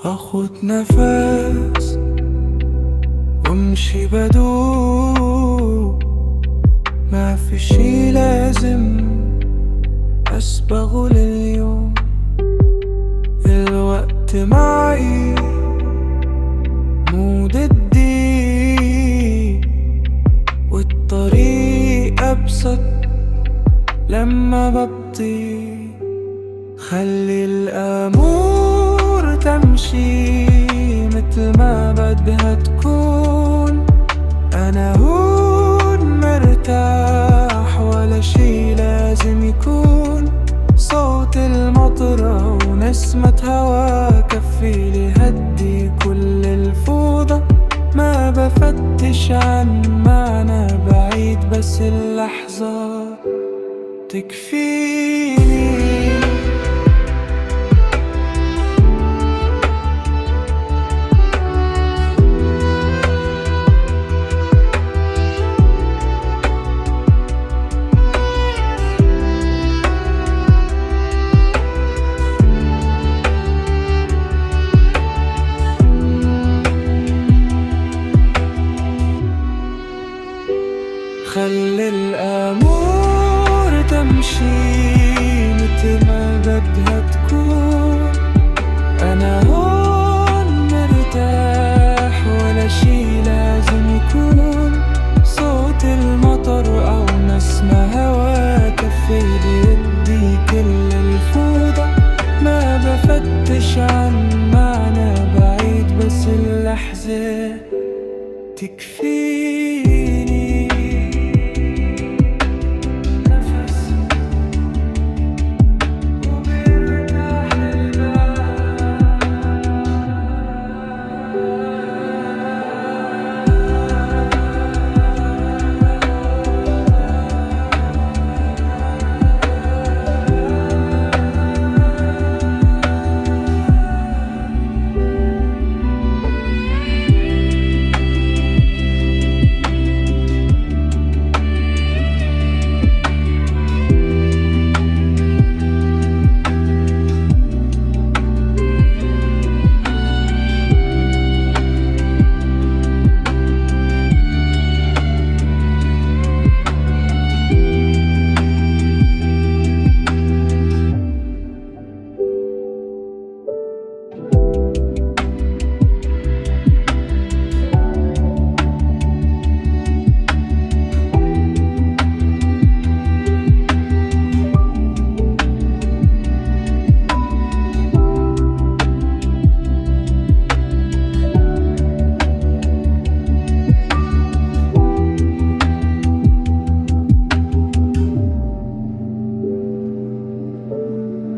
اخد نفس وامشي بدوب، ما في شي لازم اسبغه لليوم. الوقت معي مو ضدي، والطريق ابسط لما ببطي. خلي الامور تمشي متل ما بدها تكون. انا هون مرتاح ولا شي لازم يكون. صوت المطرة ونسمة هوا كفيلي هدي كل الفوضى. ما بفتش عن معنى بعيد، بس اللحظة تكفيني. خلي الأمور تمشي متل ما بدها تكون. أنا هون مرتاح ولا شي لازم يكون. صوت المطر أو نسمة هوا كفيلي يدي كل الفوضى. ما بفتش عن معنى بعيد، بس اللحظة تكفي.